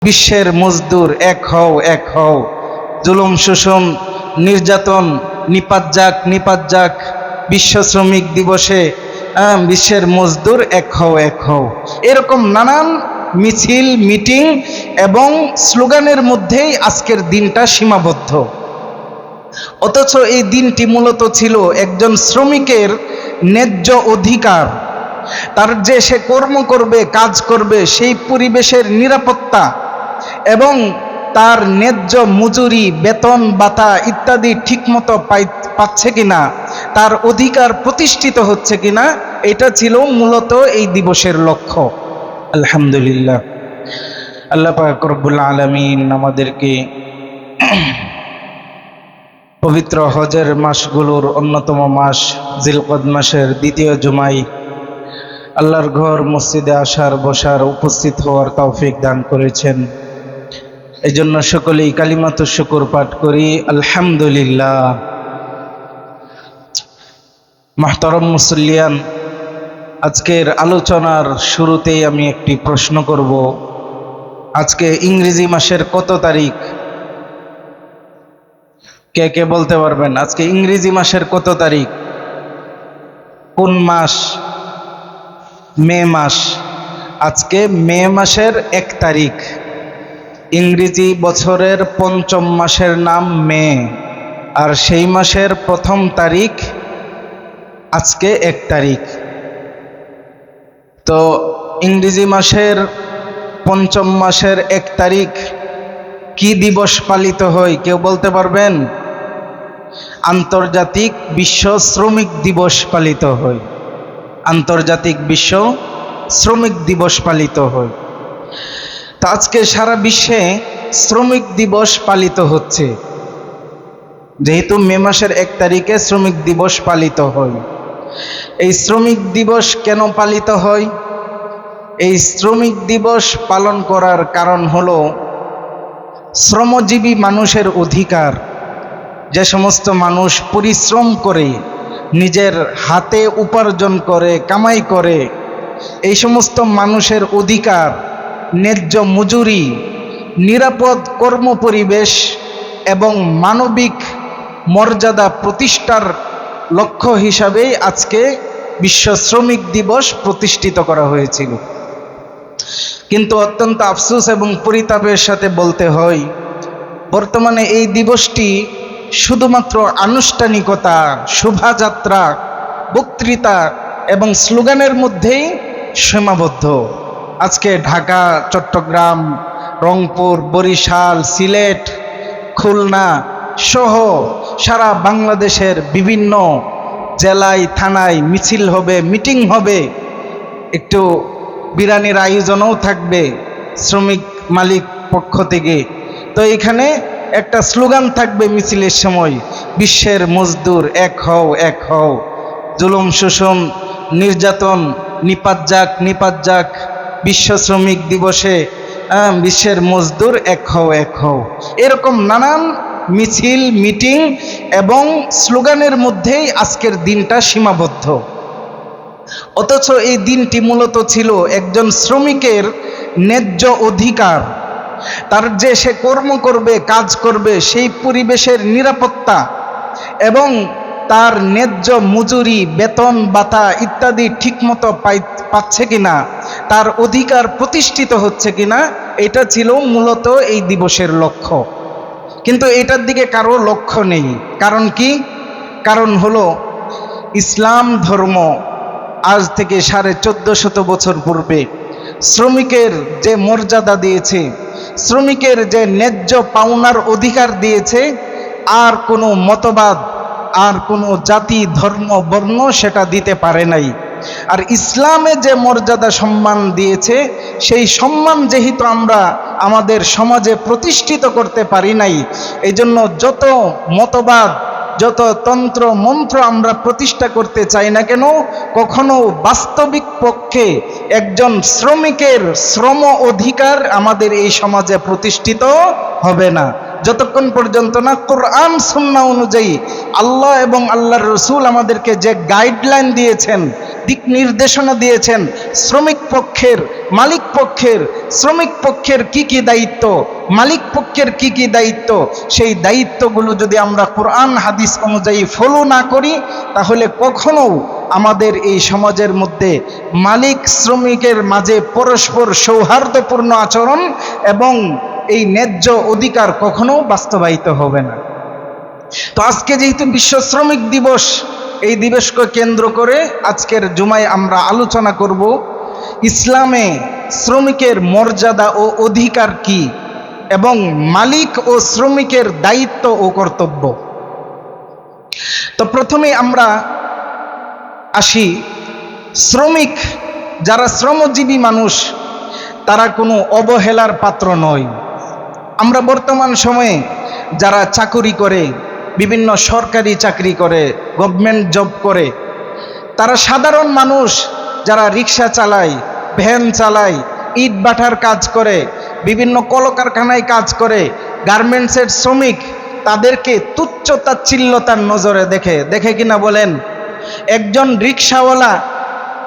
বিশ্বের মজদুর এক হও, এক হও। জুলুম শোষণ নির্যাতন নিপাত যাক, নিপাত যাক। বিশ্ব শ্রমিক দিবসে বিশ্বের মজদুর এক হও, এক হও। এরকম নানান মিছিল, মিটিং এবং স্লোগানের মধ্যেই আজকের দিনটা সীমাবদ্ধ। অথচ এই দিনটি মূলত ছিল একজন শ্রমিকের ন্যায্য অধিকার, তার যে সে কর্ম করবে, কাজ করবে, সেই পরিবেশের নিরাপত্তা এবং তার ন্যায্য মজুরি, বেতন ভাতা ইত্যাদি ঠিকমতো পাচ্ছে কিনা, তার অধিকার প্রতিষ্ঠিত হচ্ছে কিনা, এটা ছিল মূলত এই দিবসের লক্ষ্য। আলহামদুলিল্লাহ, আল্লাহ পাক রব্বুল আলামিন আমাদেরকে পবিত্র হজের মাসগুলোর অন্যতম মাস জিলকদ মাসের দ্বিতীয় জুমায় আল্লাহর ঘর মসজিদে আসার, বসার, উপস্থিত হওয়ার তৌফিক দান করেছেন। এই জন্য সকলেই কালিমাতুশ শুকর পাঠ করি, আলহামদুলিল্লাহ। মুহতারাম মুসল্লিয়ান, আজকের আলোচনার শুরুতেই আমি একটি প্রশ্ন করব। আজকে ইংরেজি মাসের কত তারিখ? কে কে বলতে পারবেন আজকে ইংরেজি মাসের কত তারিখ? কোন মাস? মে মাস। আজকে মে মাসের 1 তারিখ। ইংরেজি বছরের পঞ্চম মাসের নাম মে, আর সেই মাসের প্রথম তারিখ আজকে 1 তারিখ। তো ইংরেজি মাসের পঞ্চম মাসের 1 তারিখ কি দিবস পালিত হয় কেউ বলতে পারবেন? আন্তর্জাতিক বিশ্ব শ্রমিক দিবস পালিত হয়। আন্তর্জাতিক বিশ্ব শ্রমিক দিবস পালিত হয়। তো আজকে সারা বিশ্বে শ্রমিক দিবস পালিত হচ্ছে, যেহেতু মে মাসের 1 তারিখে শ্রমিক দিবস পালিত হয়। এই শ্রমিক দিবস কেন পালিত হয়? এই শ্রমিক দিবস পালন করার কারণ হলো শ্রমজীবী মানুষের অধিকার। যে সমস্ত মানুষ পরিশ্রম করে, নিজের হাতে উপার্জন করে, কামাই করে, এই সমস্ত মানুষের অধিকার, ন্যায্য মজুরি, নিরাপদ কর্মপরিবেশ এবং মানবিক মর্যাদা প্রতিষ্ঠার লক্ষ্য হিসাবেই আজকে বিশ্ব শ্রমিক দিবস প্রতিষ্ঠিত করা হয়েছিল। কিন্তু অত্যন্ত আফসোস এবং পরিতাপের সাথে বলতে হয়, বর্তমানে এই দিবসটি শুধুমাত্র আনুষ্ঠানিকতা, শোভাযাত্রা, বক্তৃতা এবং স্লোগানের মধ্যেই সীমাবদ্ধ। আজকে ঢাকা, চট্টগ্রাম, রংপুর, বরিশাল, সিলেট, খুলনা সহ সারা বাংলাদেশের বিভিন্ন জেলায়, থানায় মিছিল হবে, মিটিং হবে, একটু বিরিয়ানির আয়োজনও থাকবে শ্রমিক মালিক পক্ষ থেকে। তো এখানে একটা স্লোগান থাকবে মিছিলের সময়, বিশ্বের মজদুর এক হও, এক হও। জুলুম শোষণ নির্যাতন নিপাত যাক, নিপাত যাক। বিশ্ব শ্রমিক দিবসে বিশ্বের মজদুর এক হও, এক হও। এরকম নানান মিছিল, মিটিং এবং স্লোগানের মধ্যেই আজকের দিনটা সীমাবদ্ধ। অথচ এই দিনটি মূলত ছিল একজন শ্রমিকের ন্যায্য অধিকার, তার যে সে কর্ম করবে, কাজ করবে, সেই পরিবেশের নিরাপত্তা এবং তার ন্যায্য মজুরি, বেতন ভাতা ইত্যাদি ঠিকমতো পাচ্ছে কিনা, তার অধিকার প্রতিষ্ঠিত হচ্ছে কিনা, এটা ছিল মূলত এই দিবসের লক্ষ্য। কিন্তু এটার দিকে কারো লক্ষ্য নেই। কারণ কি? কারণ হলো ইসলাম ধর্ম আজ থেকে 1450 বছর পূর্বে শ্রমিকের যে মর্যাদা দিয়েছে, শ্রমিকের যে ন্যায্য পাওনার অধিকার দিয়েছে, আর কোনো মতবাদ, আর কোনো জাতি, ধর্ম, বর্ণ সেটা দিতে পারে নাই। আর ইসলামে যে মর্যাদা সম্মান দিয়েছে, সেই সম্মান যেহেতু আমরা আমাদের সমাজে প্রতিষ্ঠিত করতে পারি নাই, এই জন্য যত মতবাদ, যত তন্ত্র মন্ত্র আমরা প্রতিষ্ঠা করতে চাই না কেন, কখনো বাস্তবিক পক্ষে একজন শ্রমিকের শ্রম অধিকার আমাদের এই সমাজে প্রতিষ্ঠিত হবে না, যতক্ষণ পর্যন্ত না কোরআন সুন্নাহ অনুযায়ী আল্লাহ এবং আল্লাহর রসুল আমাদেরকে যে গাইডলাইন দিয়েছেন, দিক নির্দেশনা দিয়েছেন শ্রমিক পক্ষের, মালিক পক্ষের। শ্রমিক পক্ষের কি কি দায়িত্ব, মালিক পক্ষের কি কি দায়িত্ব, সেই দায়িত্বগুলো যদি আমরা কোরআন হাদিস অনুযায়ী ফলো না করি, তাহলে কখনো আমাদের এই সমাজের মধ্যে মালিক শ্রমিকের মাঝে পরস্পর সৌহার্দ্যপূর্ণ আচরণ এবং এই ন্যায্য অধিকার কখনো বাস্তবায়িত হবে না। তো আজকে যেহেতু বিশ্ব শ্রমিক দিবস, এই দিবসকে কেন্দ্র করে আজকের জুমায় আমরা আলোচনা করব ইসলামে শ্রমিকের মর্যাদা ও অধিকার কি এবং মালিক ও শ্রমিকের দায়িত্ব ও কর্তব্য। তো প্রথমে আমরা আসি, শ্রমিক যারা শ্রমজীবী মানুষ তারা কোনো অবহেলার পাত্র নয়। আমরা বর্তমান সময়ে যারা চাকুরি করে, বিভিন্ন সরকারি চাকরি করে, গভর্নমেন্ট জব করে, তারা সাধারণ মানুষ যারা রিক্সা চালায়, ভ্যান চালায়, ইট ভাটার কাজ করে, বিভিন্ন কলকারখানায় কাজ করে, গার্মেন্টসের শ্রমিক, তাদেরকে তুচ্ছ তাচ্ছিল্যতার নজরে দেখে কিনা বলেন। একজন রিক্সাওয়ালা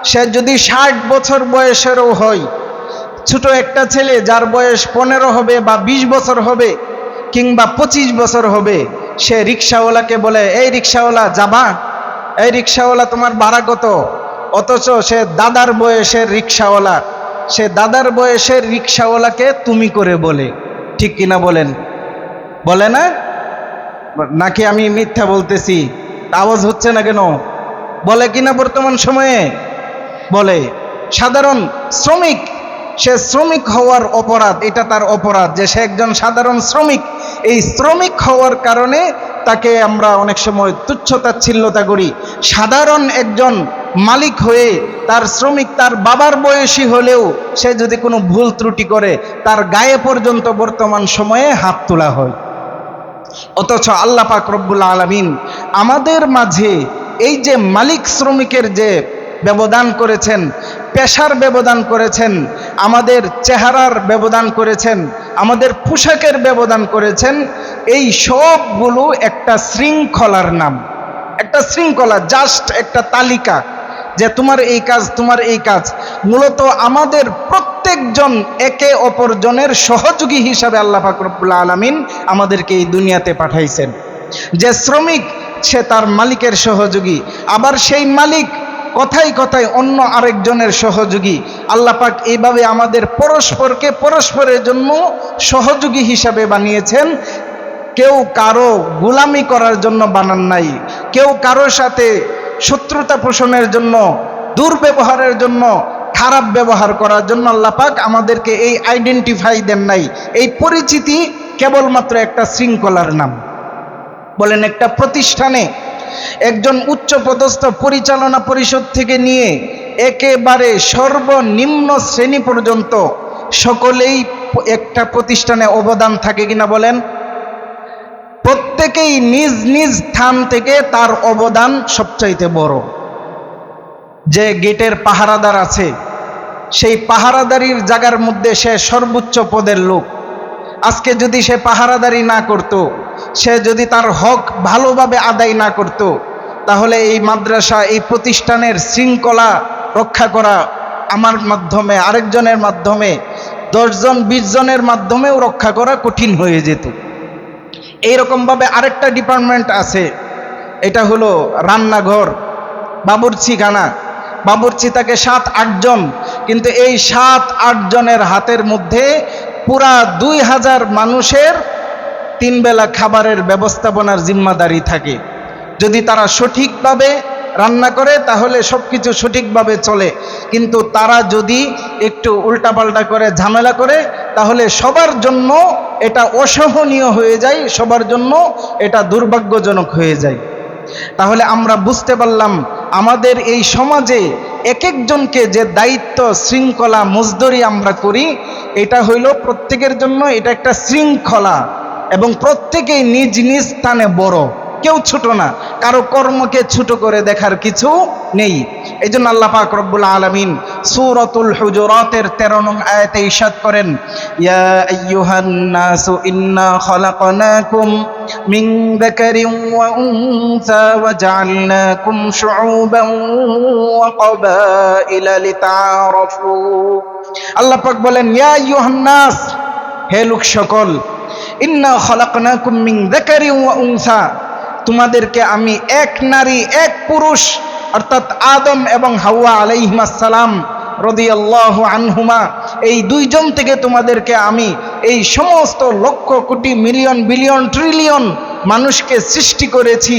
সে যদি 60 বছর বয়সেরও হয়, ছোট একটা ছেলে যার বয়স 15 হবে বা 20 বছর হবে কিংবা 25 বছর হবে, সে রিক্সাওয়ালাকে বলে, এই রিক্সাওয়ালা যাবা, এই রিক্সাওয়ালা তোমার ভাড়া কত? অথচ সে দাদার বয়সের রিক্সাওয়ালা, সে দাদার বয়সের রিক্সাওয়ালাকে তুমি করে বলে। ঠিক কিনা বলেন? বলে না? নাকি আমি মিথ্যা বলতেছি? আওয়াজ হচ্ছে না কেন? বলে কিনা বর্তমান সময়ে? বলে। সাধারণ শ্রমিক, সে শ্রমিক হওয়ার অপরাধ, এটা তার অপরাধ যে সে একজন সাধারণ শ্রমিক। এই শ্রমিক হওয়ার কারণে তাকে আমরা অনেক সময় তুচ্ছতাচ্ছিল্যতা করি। সাধারণ একজন মালিক হয়ে তার শ্রমিক তার বাবার বয়সী হলেও সে যদি কোনো ভুল ত্রুটি করে, তার গায়ে পর্যন্ত বর্তমান সময়ে হাত তোলা হয়। অথচ আল্লাহ পাক রব্বুল আলামিন আমাদের মাঝে এই যে মালিক শ্রমিকের যে ব্যবধান করেছেন, পেশার ব্যবধান করেছেন, আমাদের চেহারার ব্যবধান করেছেন, আমাদের পোশাকের ব্যবধান করেছেন, এই সবগুলো একটা শৃঙ্খলার নাম। একটা শৃঙ্খলা, জাস্ট একটা তালিকা যে তোমার এই কাজ, তোমার এই কাজ। মূলত আমাদের প্রত্যেকজন একে অপরজনের সহযোগী হিসাবে আল্লাহ পাক রব্বুল আলামিন আমাদেরকে এই দুনিয়াতে পাঠাইছেন। যে শ্রমিক সে তার মালিকের সহযোগী, আবার সেই মালিক কথায় কথায় অন্য আরেকজনের সহযোগী। আল্লাহ পাক এইভাবে আমাদের পরস্পরকে পরস্পরের জন্য সহযোগী হিসাবে বানিয়েছেন। কেউ কারো গোলামি করার জন্য বানান নাই, কেউ কারোর সাথে শত্রুতা পোষণের জন্য, দুর্ব্যবহারের জন্য, খারাপ ব্যবহার করার জন্য আল্লাহ পাক আমাদেরকে এই আইডেন্টিফাই দেন নাই। এই পরিচিতি কেবলমাত্র একটা শৃঙ্খলার নাম। বলেন, একটা প্রতিষ্ঠানে একজন উচ্চপদস্থ পরিচালনা পরিষদ থেকে নিয়ে একেবারে সর্বনিম্ন শ্রেণী পর্যন্ত সকলেই একটা প্রতিষ্ঠানে অবদান থাকে কিনা বলেন? প্রত্যেকেই নিজ নিজ স্থান থেকে তার অবদান সবচাইতে বড়। যে গেটের পাহারাদার আছে, সেই পাহারাদারির জায়গার মধ্যে সে সর্বোচ্চ পদের লোক। আজকে যদি সে পাহারাদারি না করত, সে যদি তার হক ভালোভাবে আদায় না করত, তাহলে এই মাদ্রাসা, এই প্রতিষ্ঠানের শৃঙ্খলা রক্ষা করা আমার মাধ্যমে, আরেকজনের মাধ্যমে, 10 জন 20 জনের মাধ্যমেও রক্ষা করা কঠিন হয়ে যেত। এইরকমভাবে আরেকটা ডিপার্টমেন্ট আছে, এটা হলো রান্নাঘর, বাবুর্চিখানা। বাবুর্চি থাকে 7-8 জন, কিন্তু এই 7-8 জনের হাতের মধ্যে পুরা 2000 মানুষের 3 বেলা খাবারের ব্যবস্থাপনার জিম্মাদারি থাকে। যদি তারা সঠিকভাবে রান্না করে তাহলে সব কিছু সঠিকভাবে চলে, কিন্তু তারা যদি একটু উল্টাপাল্টা করে, ঝামেলা করে, তাহলে সবার জন্য এটা অসহনীয় হয়ে যায়, সবার জন্য এটা দুর্ভাগ্যজনক হয়ে যায়। তাহলে আমরা বুঝতে পারলাম আমাদের এই সমাজে এক একজনকে যে দায়িত্ব, শৃঙ্খলা, মজদুরি আমরা করি, এটা হইল প্রত্যেকের জন্য এটা একটা শৃঙ্খলা, এবং প্রত্যেকেই নিজ নিজ স্থানে বড়, কেউ ছোট না। কারো কর্মকে ছোট করে দেখার কিছু নেই। এই জন্য আল্লাহ পাক রব্বুল আলামিন সূরাতুল হুজুরাতের 13 নং আয়াতে ইরশাদ করেন, ইয়া আইয়ুহান নাসু ইন্না খালাকনাকুম মিন যাকারিন ওয়া উনসা ওয়া জাআলনাকুম শুউবান ওয়া ক্বাবাইলা লিতাআরাফু। আল্লাহ পাক বলেন, ইয়া আইয়ুহান নাস, হে লোক সকল, ইন্না খালাকনাকুম মিন যাকারিন ওয়া উনসা, তোমাদেরকে আমি এক নারী এক পুরুষ অর্থাৎ আদম এবং হাওয়া আলাইহিস সালাম রাদিয়াল্লাহু আনহুমা, এই দুইজন থেকে তোমাদেরকে আমি এই সমস্ত lakh crore million billion trillion মানুষকে সৃষ্টি করেছি।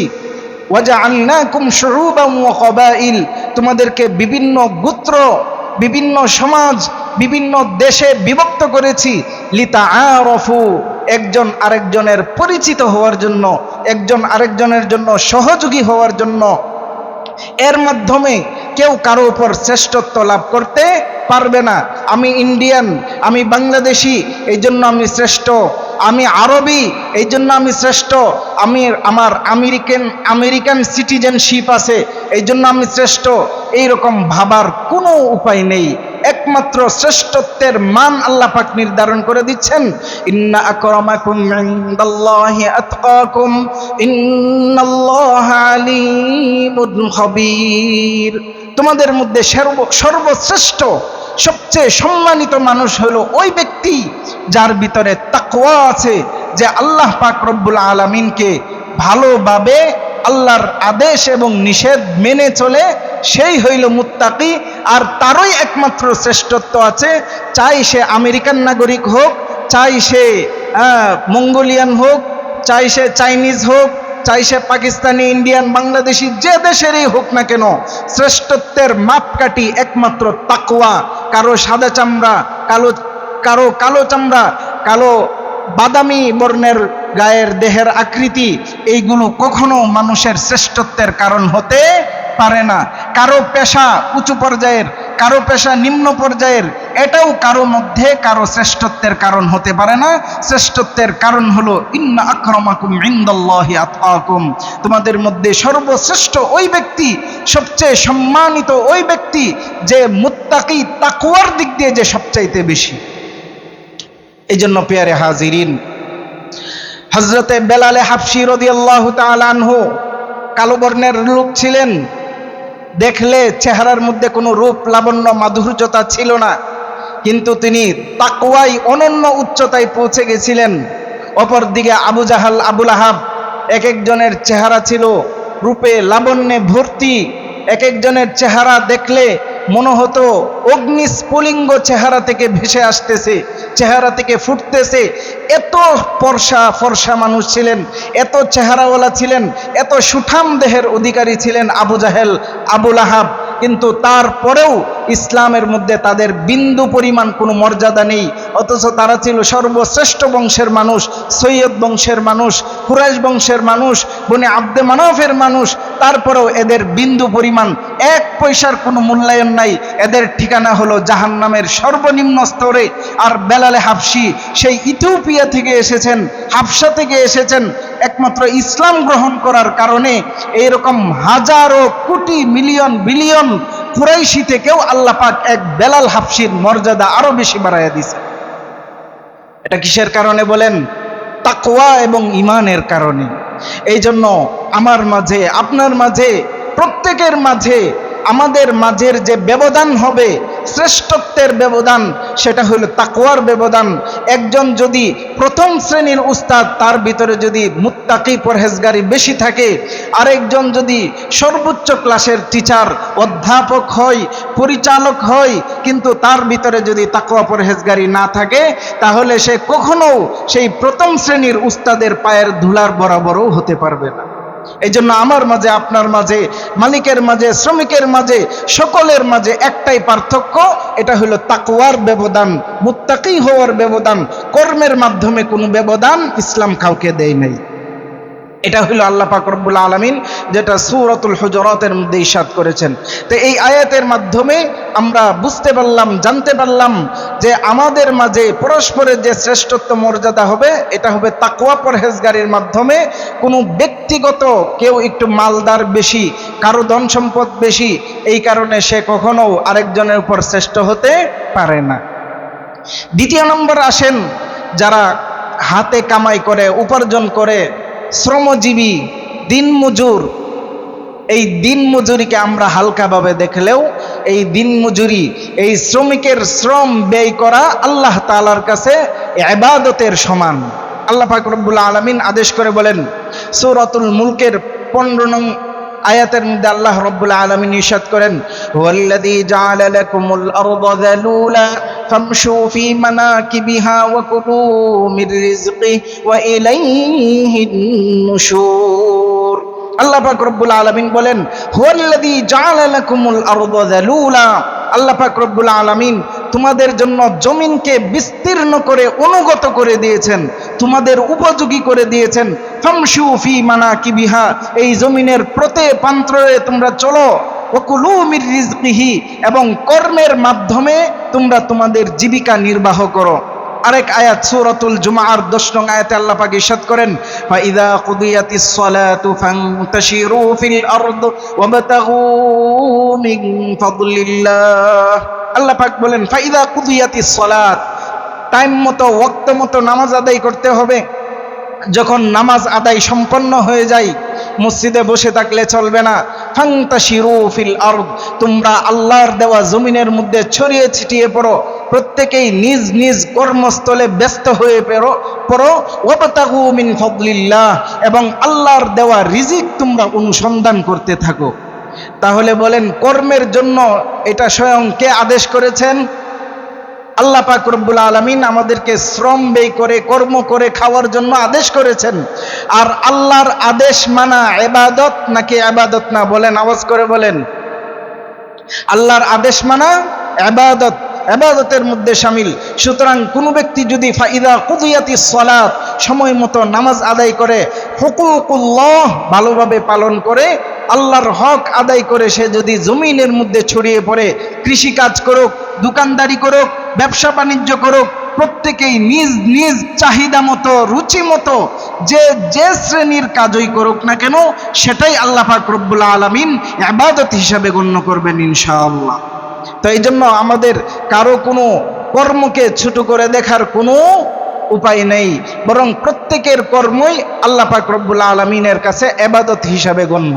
ওয়াজআলনাকুম শুউবান ওয়া ক্বাবাইল, তোমাদেরকে বিভিন্ন গোত্র, বিভিন্ন সমাজ, বিভিন্ন দেশে বিভক্ত করেছি। লিতাআরাফু, একজন আরেকজনের পরিচিত হওয়ার জন্য, একজন আরেকজনের জন্য সহযোগী হওয়ার জন্য। এর মাধ্যমে কেউ কারো উপর শ্রেষ্ঠত্ব লাভ করতে পারবে না। আমি ইন্ডিয়ান, আমি বাংলাদেশি, এই জন্য আমি শ্রেষ্ঠ। আমি আরবি, এই জন্য আমি শ্রেষ্ঠ। আমার আমেরিকান সিটিজেনশিপ আছে, এই জন্য আমি শ্রেষ্ঠ। এইরকম ভাবার কোনো উপায় নেই। একমাত্র শ্রেষ্ঠত্বের মান আল্লাহ পাক নির্ধারণ করে দিচ্ছেন, ইন্না আকরামাকুম ইনদাল্লাহি আতকাকুম ইন্নাল্লাহা আলিমুন খাবীর। তোমাদের মধ্যে সর্বশ্রেষ্ঠ, সবচেয়ে সম্মানিত মানুষ হলো ওই ব্যক্তি যার ভিতরে তাকওয়া আছে, যে আল্লাহ পাক রব্বুল আলামিনকে ভালোভাবে আল্লাহর আদেশ এবং নিষেধ মেনে চলে, সেই হইল মুত্তাকি। আর তারই একমাত্র শ্রেষ্ঠত্ব আছে, চাই সে আমেরিকান নাগরিক হোক, চাই সে মঙ্গোলিয়ান হোক, চাই সে চাইনিজ হোক, চাই সে পাকিস্তানি, ইন্ডিয়ান, বাংলাদেশি, যে দেশেরই হোক না কেন, শ্রেষ্ঠত্বের মাপকাঠি একমাত্র তাকওয়া। কারো সাদা চামড়া, কারো কালো চামড়া, কালো বাদামি বর্ণের গায়ের দেহের আকৃতি, এইগুলো কখনো মানুষের শ্রেষ্ঠত্বের কারণ হতে পারে না। কারো পেশা উঁচু পর্যায়ের, কারো পেশা নিম্ন পর্যায়ের, এটাও কারো মধ্যে কারো শ্রেষ্ঠত্বের কারণ হতে পারে না। শ্রেষ্ঠত্বের কারণ হলো ইন্না আকরামাকুম ইনদাল্লাহি আতকাকুম, তোমাদের মধ্যে সর্বশ্রেষ্ঠ ওই ব্যক্তি, সবচেয়ে সম্মানিত ওই ব্যক্তি যে মুত্তাকি, তাকওয়ার দিক দিয়ে যে সবচাইতে বেশি। এই জন্য পেয়ারে হাজিরিন, হযরতে বেলালে হাবশী রাদিয়াল্লাহু তাআলা আনহু কালো বর্ণের লোক ছিলেন। দেখলে চেহারার মধ্যে কোনো রূপ লাবণ্য মাধুর্যতা ছিল না, কিন্তু তিনি তাকওয়ায় অনন্য উচ্চতায় পৌঁছে গেছিলেন। অপরদিকে আবু জাহাল, আবুল আহাব, এক একজনের চেহারা ছিল রূপে লাবণ্যে ভর্তি। এক একজনের চেহারা দেখলে মনে হতো অগ্নিস্ফুলিঙ্গ চেহারা থেকে ভেসে আসতেছে, চেহারা থেকে ফুটতেছে। এত ফর্সা মানুষ ছিলেন, এত চেহারাওয়ালা ছিলেন, এত সুঠাম দেহের অধিকারী ছিলেন আবু জাহেল, আবুল আহাব। কিন্তু তারপরেও ইসলামের মধ্যে তাদের বিন্দু পরিমাণ কোনো মর্যাদা নেই, অথচ তারা ছিল সর্বশ্রেষ্ঠ বংশের মানুষ, সৈয়দ বংশের মানুষ, কুরাইশ বংশের মানুষ, বনে আব্দে মানাফের মানুষ। তারপরেও এদের বিন্দু পরিমাণ এক পয়সার কোনো মূল্যায়ন নাই। এদের ঠিকানা হলো জাহান্নামের সর্বনিম্ন স্তরে। আর বেলালে হাবশী সেই ইথিওপিয়া থেকে এসেছেন, হাবশা থেকে এসেছেন, একমাত্র ইসলাম গ্রহণ করার কারণে এইরকম হাজারো কোটি মিলিয়ন বিলিয়ন কুরাইশি থেকেও আল্লাহ পাক এক বেলাল হাবশীর মর্যাদা আরো বেশি বাড়াইয়া দিয়েছে। এটা কিসের কারণে বলেন? তাকওয়া এবং ঈমানের কারণে। এই জন্য আমার মাঝে, আপনার মাঝে, প্রত্যেকের মাঝে, আমাদের মাঝের যে ব্যবধান হবে, শ্রেষ্ঠত্বের ব্যবধান, সেটা হলো তাকওয়ার ব্যবধান। একজন যদি প্রথম শ্রেণীর উস্তাদ, তার ভিতরে যদি মুত্তাকি পরহেজগারি বেশি থাকে, আরেকজন যদি সর্বোচ্চ ক্লাসের টিচার, অধ্যাপক হয়, পরিচালক হয়, কিন্তু তার ভিতরে যদি তাকওয়া পরহেজগারি না থাকে, তাহলে সে কখনো সেই প্রথম শ্রেণীর উস্তাদের পায়ের ধুলার বরাবরও হতে পারবে না। এই জন্য আমার মাঝে, আপনার মাঝে, মালিকের মাঝে, শ্রমিকের মাঝে, সকলের মাঝে একটাই পার্থক্য, এটা হলো তাকওয়ার ব্যবধান, মুত্তাকি হওয়ার ব্যবধান। কর্মের মাধ্যমে কোনো ব্যবধান ইসলাম কাউকে দেয় নাই। এটা হলো আল্লাহ পাক রব্বুল আলামিন যেটা সূরাতুল হুজুরাতের মধ্যে ইরশাদ করেছেন। তো এই আয়াতের মাধ্যমে আমরা বুঝতে পারলাম, জানতে পারলাম যে আমাদের মাঝে পরস্পরের যে শ্রেষ্ঠত্ব মর্যাদা হবে, এটা হবে তাকওয়া পরহেজগারির মাধ্যমে। কোনো ব্যক্তিগত কেউ একটু মালদার বেশি, কারো ধন সম্পদ বেশি, এই কারণে সে কখনো আরেকজনের উপর শ্রেষ্ঠ হতে পারে না। দ্বিতীয় নম্বর আসেন, যারা হাতে কামাই করে, উপার্জন করে, শ্রমজীবী, দিনমজুর। এই দিনমজুরিকে আমরা হালকাভাবে দেখলেও এই দিনমজুরি, এই শ্রমিকের শ্রম ব্যয় করা আল্লাহ তাআলার কাছে ইবাদতের সমান। আল্লাহ পাক রব্বুল আলামিন আদেশ করে বলেন সূরাতুল মুলকের 15 নং আয়াতের মধ্যে আল্লাহ রব্বুল আলামিন ইরশাদ করেন, হুয়াল্লাযী জাআলা লাকুমুল আরদা যালুলা ফামশু ফী মানাকিবিহা ওয়া কুলু মির রিজকিহি ওয়া ইলাইহিন নুশুর। আল্লাহ পাক রব্বুল আলামিন বলেন, হুয়াল্লাযী জাআলা লাকুমুল আরদা যালুলা, আল্লাহ পাক রব্বুল আলামিন তোমাদের জন্য জমিনকে বিস্তীর্ণ করে অনুগত করে দিয়েছেন, তোমাদের উপযোগী করে দিয়েছেন। ফামশু ফী মানাকিবিহা, এই জমিনের প্রতি প্রান্তে তোমরা চলো। ওয়া কুলু মির রিজকিহি, এবং কর্মের মাধ্যমে তোমরা তোমাদের জীবিকা নির্বাহ করো। আরেক আয়াত সূরাতুল জুমার 10 নং আয়াতে আল্লাহ পাক ইরশাদ করেন, ফাইদা কুদিয়াতিস সালাতু ফান্তাশিরু ফিল আরদ ওয়াবতাগু মিন ফাদলিল্লাহ। আল্লাহ পাক বলেন ফাইদা কুদিয়াতিস সালাত, টাইম মতো ওয়াক্ত মতো নামাজ আদায় করতে হবে। যখন নামাজ আদায় সম্পন্ন হয়ে যায়, মসজিদে বসে থাকলে চলবে না। ফান্তাশিরু ফিল আরদ, তোমরা আল্লাহর দেওয়া জমিনের মধ্যে ছড়িয়ে ছিটিয়ে পড়ো, প্রত্যেকেই নিজ নিজ কর্মস্থলে ব্যস্ত হয়ে পড়ো। ওয়াবতাগু মিন ফাদলিল্লাহ, এবং আল্লাহর দেওয়া রিজিক তোমরা অনুসন্ধান করতে থাকো। তাহলে বলেন, কর্মের জন্য এটা স্বয়ং কে আদেশ করেছেন? আল্লাহ পাক রব্বুল আলামিন আমাদেরকে শ্রম ব্যয় করে, কর্ম করে খাওয়ার জন্য আদেশ করেছেন। আর আল্লাহর আদেশ মানা ইবাদত নাকি ইবাদত না? বলেন, আওয়াজ করে বলেন। আল্লাহর আদেশ মানা ইবাদত, ইবাদতের মধ্যে শামিল। সুতরাং কোনো ব্যক্তি যদি ফাইদা কুদিয়াতিস সালাত, সময় মতো নামাজ আদায় করে, হুকুকুল্লাহ ভালোভাবে পালন করে, আল্লাহর হক আদায় করে, সে যদি জমিনের মধ্যে ছড়িয়ে পড়ে, কৃষিকাজ করুক, দোকানদারি করুক, ব্যবসা বাণিজ্য করুক, প্রত্যেকেই নিজ নিজ চাহিদা মতো, রুচি মতো যে শ্রেণীর কাজই করুক না কেন, সেটাই আল্লাহ পাক রব্বুল আলামিন ইবাদত হিসাবে গণ্য করবেন ইনশাআল্লাহ। তো এই জন্য আমাদের কারো কোনো কর্মকে ছোট করে দেখার কোনো উপায় নেই, বরং প্রত্যেকের কর্মই আল্লাহ পাক রব্বুল আলামিনের কাছে ইবাদত হিসাবে গণ্য।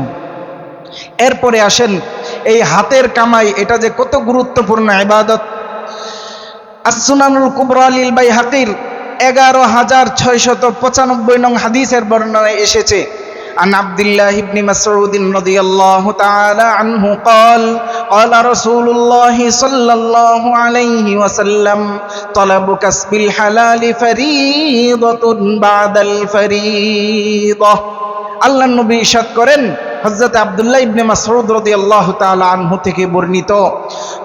এরপরে আসেন, এই হাতের কামাই, এটা যে কত গুরুত্বপূর্ণ ইবাদত। as-সুনানুল কুবরা লিল বাইহাকির 11695 নং হাদিসের বর্ণনায় এসেছে, عن عبد الله بن مسعود رضي الله تعالى عنه قال قال رسول الله صلى الله عليه وسلم طلب كسب الحلال فريضة بعد الفريضة। আল্লাহ নবী ইরশাদ করেন, হযরত আব্দুল্লাহ ইবনে মাসউদ রাদিয়াল্লাহু তাআলা আনহু থেকে বর্ণিত,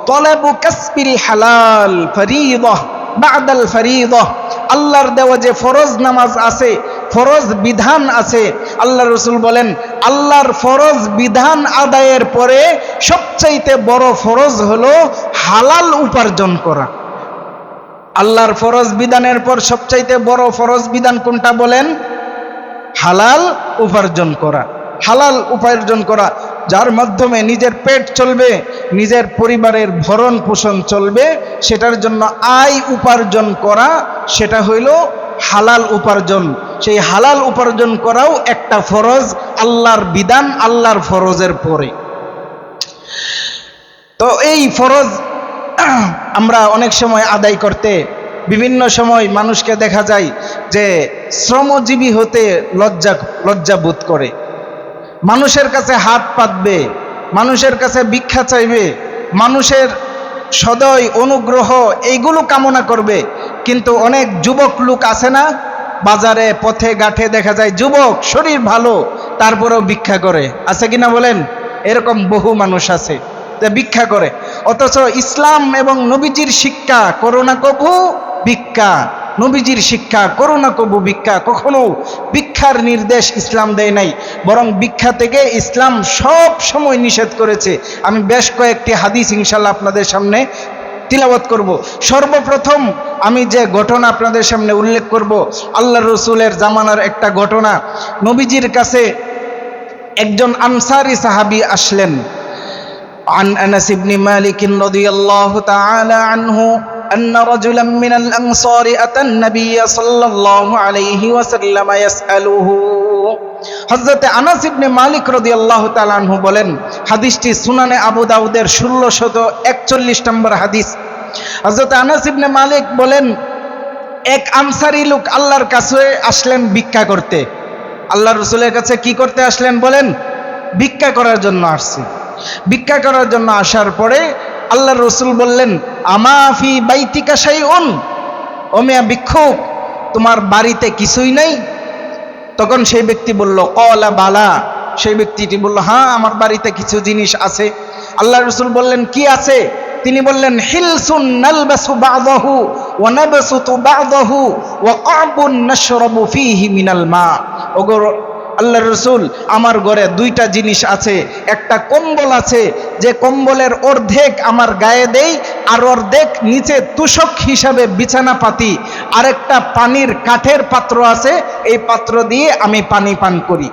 তলাবু কাসবিল হালাল ফরিয়্যা বা'দাল ফরিয়্যা, আল্লাহর দেওয়া যে ফরজ নামাজ আছে, ফরজ বিধান আছে, আল্লাহ রাসূল বলেন আল্লাহর ফরজ বিধান আদায়ের পরে সবচাইতে বড় ফরজ হলো হালাল উপার্জন করা। আল্লাহর ফরজ বিধানের পর সবচাইতে বড় ফরজ বিধান কোনটা বলেন? হালাল উপার্জন করা। হালাল উপার্জন করা, যার মাধ্যমে নিজের পেট চলবে, নিজের পরিবারের ভরণ পোষণ চলবে, সেটার জন্য আয় উপার্জন করা, সেটা হইল হালাল উপার্জন। সেই হালাল উপার্জন করাও একটা ফরজ, আল্লাহর বিধান, আল্লাহর ফরজের পরে। তো এই ফরজ আমরা অনেক সময় আদায় করতে, বিভিন্ন সময় মানুষকে দেখা যায় যে শ্রমজীবী হতে লজ্জা বোধ করে, মানুষের কাছে হাত পাতবে, মানুষের কাছে ভিক্ষা চাইবে, মানুষের সদয় অনুগ্রহ এইগুলো কামনা করবে। কিন্তু অনেক যুবক লোক আছে না, বাজারে পথে ঘাটে দেখা যায় যুবক, শরীর ভালো, তারপরেও ভিক্ষা করে, আছে কিনা বলেন? এরকম বহু মানুষ আছে যে ভিক্ষা করে। অথচ ইসলাম এবং নবীজির শিক্ষা, করোনা কবু ভিক্ষা, নবীজির শিক্ষা করোনা কবু ভিক্ষা, কখনো ভিক্ষার নির্দেশ ইসলাম দেয় নাই, বরং ভিক্ষা থেকে ইসলাম সব সময় নিষেধ করেছে। আমি বেশ কয়েকটি হাদিস ইনশাল্লাহ আপনাদের সামনে তিলাওয়াত করব। সর্বপ্রথম আমি যে ঘটনা আপনাদের সামনে উল্লেখ করব, আল্লাহ রসুলের জামানার একটা ঘটনা। নবীজির কাছে একজন আনসারী সাহাবী আসলেন। عن أنس بن مالك رضي الله تعالى عنه أن رجلا من الأنصار أتى النبي صلى الله عليه وسلم يسأله। হযরত আনাস ইবনে মালিক রাদিয়াল্লাহু তাআলা আনহু বলেন, হাদিসটি সুনানে আবু দাউদের 1641 নম্বর হাদিস। হযরত আনাস ইবনে মালিক বলেন, এক আনসারী লোক আল্লাহর কাছে আসলেন ভিক্ষা করতে। আল্লাহর রাসূলের কাছে কি করতে আসলেন বলেন? ভিক্ষা করার জন্য আসছে। ভিক্ষা করার জন্য আসার পরে আল্লাহর রাসূল বললেন, আমা ফি বাইতিকা শাইউন, ও মিয়া ভিক্ষুক, তোমার বাড়িতে কিছুই নাই? তখন সেই ব্যক্তি বলল, ক্বালা বালা, সেই ব্যক্তিটি বলল, হ্যাঁ আমার বাড়িতে কিছু জিনিস আছে। আল্লাহর রাসূল বললেন, কি আছে? তিনি বললেন, হিলসুন নালবাসু বা'দাহু ওয়া নাবসুতু বা'দাহু ওয়া কাবুন নাশরাবু ফীহি মিনাল মা। ওগো আল্লাহর রাসূল, আমার ঘরে দুইটা জিনিস আছে। একটা কম্বল আছে, যে কম্বলের অর্ধেক আমার গায়ে দেই, আর অর্ধেক নিচে তুষক হিসাবে বিছানা পাতি। আরেকটা পানির কাঠের পাত্র আছে, এই পাত্র দিয়ে আমি পানি পান করি।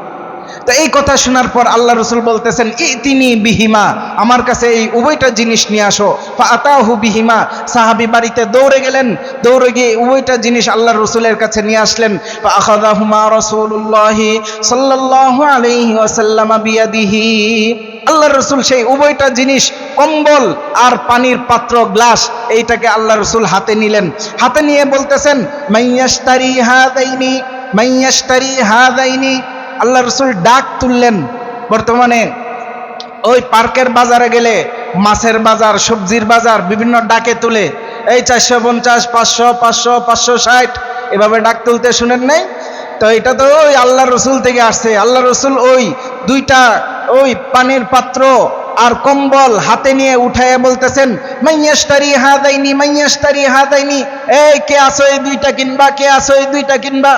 তো এই কথা শোনার পর আল্লাহ রাসূল বলতেছেন, ইতিনি বিহিমা, আমার কাছে এই উভয়টা জিনিস নিয়ে আসো। ফাআতাহু বিহিমা, সাহাবী বাড়িতে দৌড়ে গেলেন, দৌড়ে গিয়ে উভয়টা জিনিস আল্লাহ রাসূলের কাছে নিয়ে আসলেন। ফাআখাযাহুমা রাসূলুল্লাহ সাল্লাল্লাহু আলাইহি ওয়াসাল্লাম বিয়াদিহি, আল্লাহর রাসূল সেই উভয়টা জিনিস, কম্বল আর পানির পাত্র গ্লাস, এইটাকে আল্লাহ রাসূল হাতে নিলেন। হাতে নিয়ে বলতেছেন, মাইয়াশতারি হাদাইনি মাইয়াশতারি হাদাইনি। আল্লাহ রাসূল ডাক তুললেন। বর্তমানে ওই পার্কের বাজারে গেলে মাছের বাজার, সবজির বাজার বিভিন্ন ডাকে তুলে, এই 450, 500, 500, 560 এভাবে ডাক তুলতে শুনেন নাই? তো এটা তো ওই আল্লাহ রাসূল থেকে আসছে। আল্লাহ রাসূল ওই দুইটা ওই পানির পাত্র আর কম্বল হাতে নিয়ে উঠাইয়া বলতেছেন, মাইয়াশতারি হাদাইনি মাইয়াশতারি হাদাইনি, এই কে আসো এই দুইটা কিনবা, কে আসো এই দুইটা কিনবা।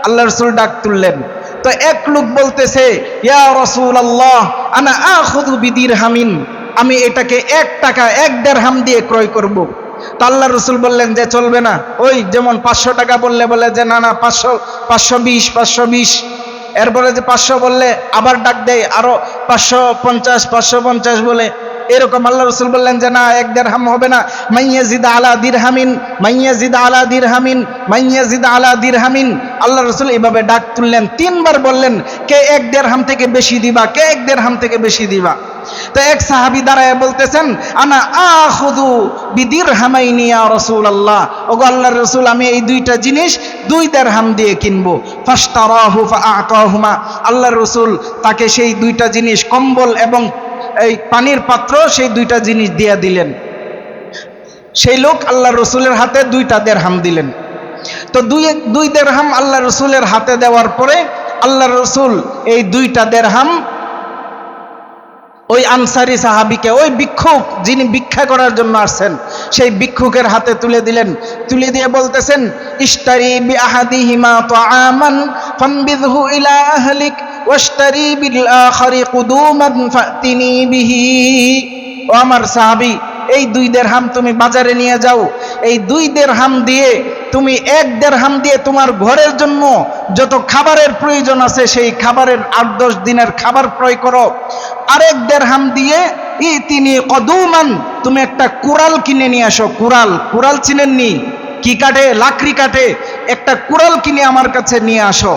আল্লাহ রাসূল ডাক তুললেন। তো এক লোক বলতেছে, ইয়া রাসূলুল্লাহ আনা আখুযু বিদিরহামিন, আমি এটাকে 1 টাকা 1 দিরহাম দিয়ে ক্রয় করব। তো আল্লাহ রাসূল বললেন যে চলবে না। ওই যেমন 500 টাকা বললে বলে যে না না 500, 520, 520, এরপরে যে 500 বললে আবার ডাক দেয় আরো 550, 550 বলে, এরকম আল্লাহ রাসূল বললেন যে না 1 দিরহাম হবে না। মাইয়াজিদ আলা দিরহামিন মাইয়াজিদ আলা দিরহামিন মাইয়াজিদ আলা দিরহামিন। আল্লাহ রাসূল এইভাবে ডাক তুললেন, 3 বার বললেন, কে 1 দিরহাম থেকে বেশি দিবা, কে 1 দিরহাম থেকে বেশি দিবা। তো এক সাহাবী দাঁড়ায় বলতেছেন, আনা আখুযু বিদিরহামাইনি ইয়া রাসূলুল্লাহ, ওগো আল্লাহর রাসূল, আমি এই দুইটা জিনিস 2 দিরহাম দিয়ে কিনবো। ফাশতারাহু ফাআতাহুমা, আল্লাহর রাসূল তাকে সেই দুইটা জিনিস, কম্বল এবং এই পানির পাত্র, সেই দুইটা জিনিস দিয়ে দিলেন। সেই লোক আল্লাহর রাসূলের হাতে 2টা দিরহাম দিলেন। তো 2 দিরহাম আল্লাহর রাসূলের হাতে দেওয়ার পরে আল্লাহর রাসূল এই 2টা দিরহাম ওই আনসারী সাহাবীকে, ওই ভিক্ষুক যিনি ভিক্ষা করার জন্য আসছেন, সেই ভিক্ষুকের হাতে তুলে দিলেন। তুলে দিয়ে বলতেছেন, ইশতারি বিআহাদিহিমা তাআমান ফামবিযহু ইলা আহলিক ওয়াশতারি বিল আখারি কুদুমান ফাতিনি বিহি। ও আমার সাহাবী, এই 2 দিরহাম তুমি বাজারে নিয়ে যাও। এই 2 দিরহাম দিয়ে তুমি 1 দিরহাম দিয়ে তোমার ঘরের জন্য যত খাবারের প্রয়োজন আছে সেই খাবারের 8-10 দিনের খাবার ক্রয় করো। আরেক দিরহাম দিয়ে ইতিনি কদুমান, তুমি একটা কুড়াল কিনে নিয়ে আসো। কুড়াল, কুড়াল চিনেননি? কি কাটে? লাকড়ি কাটে। একটা কুড়াল কিনে আমার কাছে নিয়ে আসো।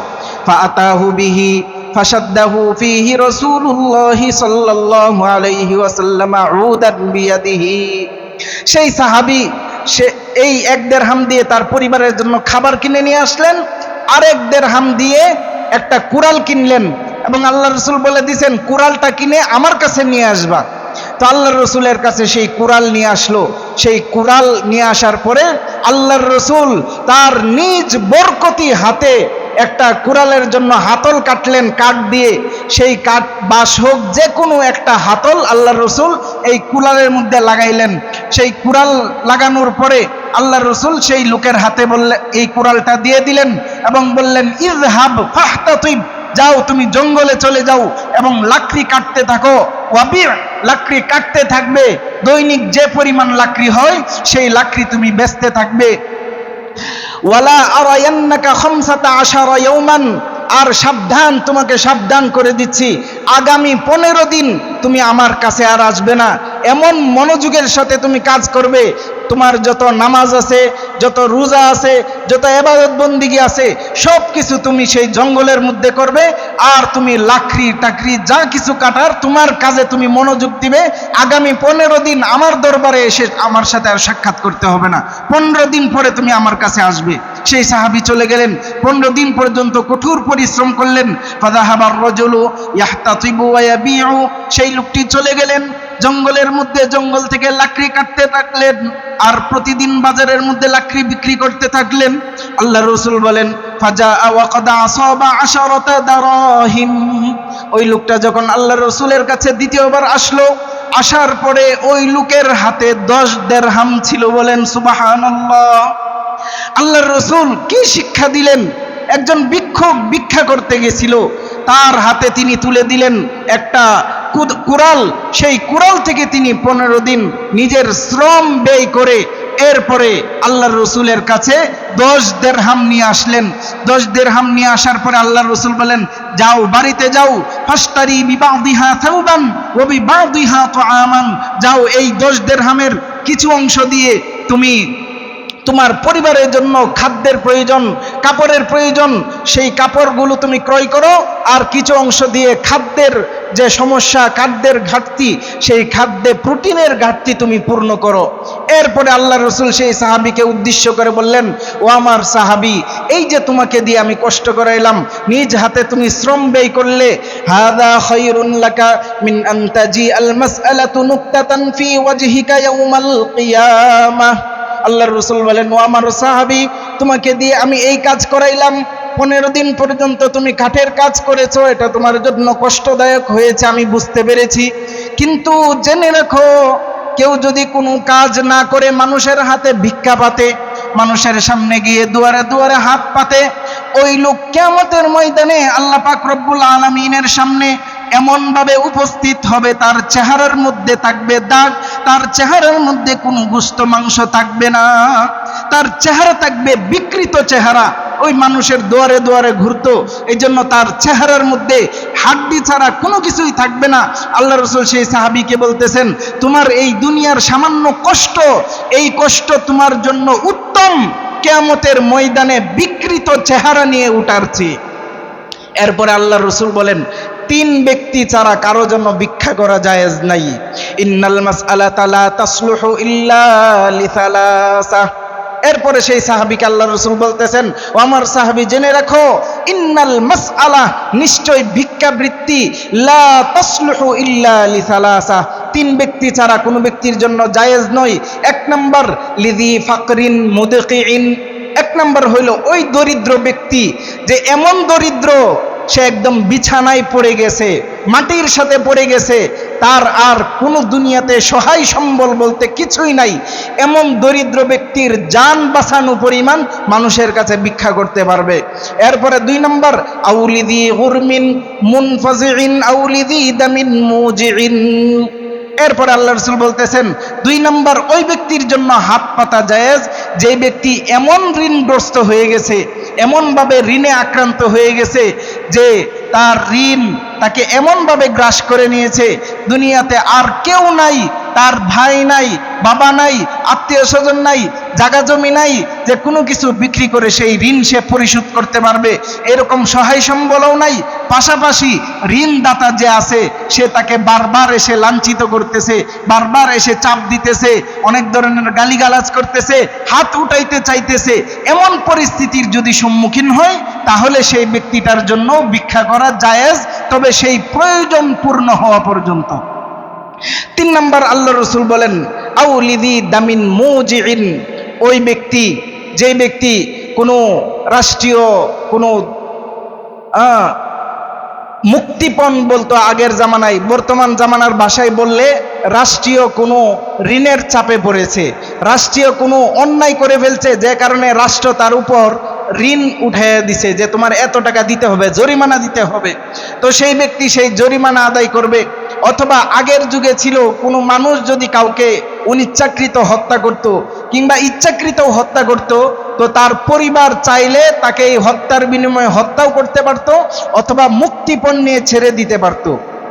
ফাআতাহু বিহি ফাশাদ্দাহু ফীহি রাসূলুল্লাহ সাল্লাল্লাহু আলাইহি ওয়াসাল্লাম উদান বিয়াদিহি। সেই সাহাবী সে এই 1 দিরহাম দিয়ে তার পরিবারের জন্য খাবার কিনে নিয়ে আসলেন, আরেক দিরহাম দিয়ে একটা কুড়াল কিনলেন এবং আল্লাহ রাসূল বলে দিয়েছেন, কুড়ালটা কিনে আমার কাছে নিয়ে আসবা। তো আল্লাহর রাসূলের কাছে সেই কুড়াল নিয়ে আসলো। সেই কুড়াল নিয়ে আসার পরে আল্লাহর রাসূল তার নিজ বরকতি হাতে একটা কুড়ালের জন্য হাতল কাটলেন কাঠ দিয়ে। সেই কাঠ বাঁশ হোক যে কোনো একটা হাতল আল্লাহর রাসূল এই কুড়ালের মধ্যে লাগাইলেন। সেই কুড়াল লাগানোর পরে আল্লাহর রাসূল সেই লোকের হাতে বললেন, এই কুড়ালটা দিয়ে দিলেন এবং বললেন, ইযহাব ফাহতাতিব, যাও তুমি জঙ্গলে চলে যাও এবং লাকড়ি কাটতে থাকো। ওয়াবি', লাকড়ি কাটতে থাকবে, দৈনিক যে পরিমাণ লাকড়ি হয় সেই লাকড়ি তুমি বেচতে থাকবে। ওয়ালা আরায়ান্নাকা 15 ইয়াওমান, আর সাবধান, তোমাকে সাবধান করে দিচ্ছি, আগামী 15 দিন তুমি আমার কাছে আর আসবে না। এমন মনোযোগের সাথে তুমি কাজ করবে, তোমার যত নামাজ আছে, যত রোজা আছে, যত ইবাদত বন্দিগি আছে, সব কিছু তুমি সেই জঙ্গলের মধ্যে করবে। আর তুমি লাকড়ি টাকরি যা কিছু কাটার তোমার কাজে তুমি মনোযোগ দিবে। আগামী 15 দিন আমার দরবারে এসে আমার সাথে আর সাক্ষাৎ করতে হবে না। 15 দিন পরে তুমি আমার কাছে আসবে। সেই সাহাবী চলে গেলেন, 15 দিন পর্যন্ত কঠোর পরিশ্রম করলেন। ফাযাহাবার রাজুলু ইয়াহতাতিবু ওয়া ইয়াবিউ, সেই লোকটি চলে গেলেন জঙ্গলের মধ্যে, জঙ্গল থেকে লাকড়ি কাটতে থাকলেন আর প্রতিদিন বাজারের মধ্যে লাকড়ি বিক্রি করতে থাকলেন। আল্লাহর রাসূল বলেন, ফাজাআ ওয়া কদ আসাবা 10 দারাহিম। ওই লোকটা যখন আল্লাহর রাসূলের কাছে দ্বিতীয়বার আসলো, আসার পরে ওই লোকের হাতে 10 দিরহাম ছিল। বলেন সুবহানাল্লাহ। আল্লাহর রাসূল কি শিক্ষা দিলেন? একজন ভিক্ষুক ভিক্ষা করতে গেছিল, তার হাতে তিনি তুলে দিলেন একটা কুড়াল। সেই কুড়াল থেকে তিনি 15 দিন নিজের শ্রম ব্যয় করে এরপরে আল্লাহর রাসূলের কাছে 10 দিরহাম নিয়ে আসলেন। 10 দিরহাম নিয়ে আসার পরে আল্লাহর রাসূল বলেন, যাও বাড়িতে যাও, ফাশতারি বিবাদিহা থাওবান ওয়া বিবাদিহা তুআমান। যাও এই 10 দিরহামের কিছু অংশ দিয়ে তুমি তোমার পরিবারের জন্য খাদ্যের প্রয়োজন, কাপড়ের প্রয়োজন, সেই কাপড়গুলো তুমি ক্রয় করো। আর কিছু অংশ দিয়ে খাদ্যের যে সমস্যা, খাদ্যের ঘাটতি, সেই খাদ্যে প্রোটিনের ঘাটতি তুমি পূর্ণ করো। এরপরে আল্লাহর রাসূল সেই সাহাবীকে উদ্দেশ্য করে বললেন, ও আমার সাহাবী, এই যে তোমাকে দিয়ে আমি কষ্ট করাইলাম, নিজ হাতে তুমি শ্রম ব্যয় করলে, হাযা খায়রুন লাকা মিন আন তাজি আল মাসআলাতু নুক্তাতান ফি ওয়াজহিকা ইয়াউমাল কিয়ামাহ। আল্লাহর রাসূল বলেন, ও আমার সাহাবী, তোমাকে দিয়ে আমি এই কাজ করাইলাম, 15 দিন পর্যন্ত তুমি কাঠের কাজ করেছো, এটা তোমার জন্য কষ্টদায়ক হয়েছে, আমি বুঝতে পেরেছি। কিন্তু জেনে রাখো, কেউ যদি কোনো কাজ না করে মানুষের হাতে ভিক্ষা পাতে, মানুষের সামনে গিয়ে দুয়ারে দুয়ারে হাত পাতে, ওই লোক কিয়ামতের ময়দানে আল্লাহ পাক রব্বুল আলামিনের সামনে এমন ভাবে উপস্থিত হবে, তার চেহারার মধ্যে থাকবে দাগ, তার চেহারার মধ্যে কোনো গোশত মাংস থাকবে না, তার চেহারা থাকবে বিকৃত চেহারা। ওই মানুষের দুয়ারে দুয়ারে ঘুরতো, এই জন্য তার চেহারার মধ্যে হাড্ডি ছাড়া কোনো কিছুই থাকবে না। আল্লাহ রাসূল সেই সাহাবীকে বলতেছেন, তোমার এই দুনিয়ার সামান্য কষ্ট, এই কষ্ট তোমার জন্য উত্তম কিয়ামতের ময়দানে বিকৃত চেহারা নিয়ে উঠারছি। এরপরে আল্লাহ রাসূল বলেন, 3 ব্যক্তি ছাড়া কারো জন্য ভিক্ষা করা জায়েজ নাই। ইন্নাল মাসআলাতা লা তাসলুহু ইল্লা লিসালাসা। এরপরে সেই সাহাবীকে আল্লাহর রাসূল বলতেছেন, ও আমার সাহাবী, জেনে রাখো, ইন্নাল মাসআলা, নিশ্চয় ভিক্ষাবৃত্তি, লা তাসলুহু ইল্লা লিসালাসা, 3 ব্যক্তি ছাড়া কোনো ব্যক্তির জন্য জায়েজ নয়। 1 নাম্বার লিযি ফাকরিন মুদকিইন। 1 নাম্বার হইল ওই দরিদ্র ব্যক্তি যে এমন দরিদ্র, সে একদম বিছানায় পড়ে গেছে, মাটির সাথে পড়ে গেছে, তার আর কোনো দুনিয়াতে সহায় সম্বল বলতে কিছুই নাই। এমন দরিদ্র ব্যক্তির জান বাঁচানো পরিমাণ মানুষের কাছে ভিক্ষা করতে পারবে। এরপরে 2 নম্বর, আউলিদি গুরমিন মুনফাজিইন আউলিদি দামিন মুজিইন। এরপরে আল্লাহ রাসূল বলতেছেন, 2 নম্বর ওই ব্যক্তির জন্য হাত পাতা জায়েজ, যে ব্যক্তি এমন ঋণগ্রস্ত হয়ে গেছে, এমনভাবে ঋণে আক্রান্ত হয়ে গেছে যে তার ঋণ তাকে এমনভাবে গ্রাস করে নিয়েছে, দুনিয়াতে আর কেউ নাই, তার ভাই নাই, বাবা নাই, আত্মীয় স্বজন নাই, জায়গা জমি নাই, যে কোনো কিছু বিক্রি করে সেই ঋণ সে পরিশোধ করতে পারবে, এরকম সহায় সম্বলও নাই। পাশাপাশি ঋণদাতা যে আছে, সে তাকে বারবার এসে লাঞ্ছিত করতেছে, বারবার এসে চাপ দিতেছে, অনেক ধরনের গালিগালাজ করতেছে, হাত উঠাইতে চাইতেছে। এমন পরিস্থিতির যদি সম্মুখীন হয়, তাহলে সেই ব্যক্তিটার জন্য ভিক্ষা করা জায়েজ, তবে সেই প্রয়োজন পূর্ণ হওয়া পর্যন্ত। 3 নম্বর আল্লাহ রাসূল বলেন, আউলিদি দামিন মুজিইন, ওই ব্যক্তি, যে ব্যক্তি কোনো রাষ্ট্রীয় কোনো মুক্তিপণ বলতো আগের জামানায়, বর্তমান জামানার ভাষায় বললে রাষ্ট্রীয় কোনো ঋণের চাপে পড়েছে, রাষ্ট্রীয় কোনো অন্যায় করে ফেলছে, যে কারণে রাষ্ট্র তার উপর ঋণ উঠাইয়া দিছে যে তোমার এত টাকা দিতে হবে, জরিমানা দিতে হবে। তো সেই ব্যক্তি সেই জরিমানা আদায় করবে। অথবা আগের যুগে ছিল, কোনো মানুষ যদি কাউকে অনিচ্ছাকৃত হত্যা করত কিংবা ইচ্ছাকৃত হত্যা করত, তো তার পরিবার চাইলে তাকে এই হত্যার বিনিময়ে হত্যাও করতে পারত, অথবা মুক্তিপণ নিয়ে ছেড়ে দিতে পারত।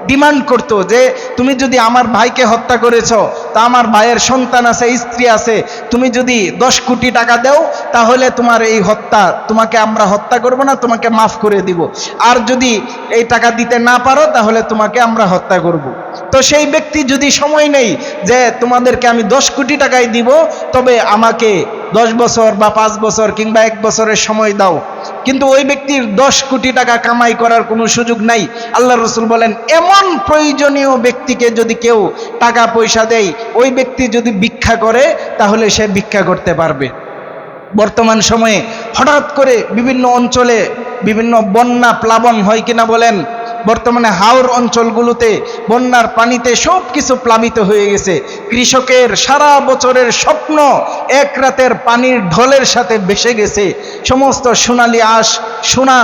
ডিমান্ড করতো যে তুমি যদি আমার ভাইকে হত্যা করেছো, তা আমার ভাইয়ের সন্তান আছে, স্ত্রী আছে, তুমি যদি 10 কোটি টাকা দাও তাহলে তোমার এই হত্যা, তোমাকে আমরা হত্যা করব না, তোমাকে মাফ করে দিব। আর যদি এই টাকা দিতে না পারো তাহলে তোমাকে আমরা হত্যা করব। তো সেই ব্যক্তি যদি সময় নেই যে তোমাদেরকে আমি 10 কোটি টাকাই দিব, তবে আমাকে 10 বছর বা 5 বছর কিংবা 1 বছরের সময় দাও, কিন্তু ওই ব্যক্তির 10 কোটি টাকা কামাই করার কোনো সুযোগ নাই। আল্লাহ রসুল বলেন, এমন প্রয়োজনীয় ব্যক্তিকে যদি কেউ টাকা পয়সা দেয়, ওই ব্যক্তি যদি ভিক্ষা করে তাহলে সে ভিক্ষা করতে পারবে। বর্তমান সময়ে হঠাৎ করে বিভিন্ন অঞ্চলে বিভিন্ন বন্যা প্লাবন হয় কিনা বলেন, বর্তমানে হাওর অঞ্চলগুলোতে বন্যার পানিতে সব কিছু প্লাবিত হয়ে গেছে। কৃষকের সারা বছরের স্বপ্ন এক রাতের পানির ঢলের সাথে ভেসে গেছে। সমস্ত সোনালী আঁশ, সোনা,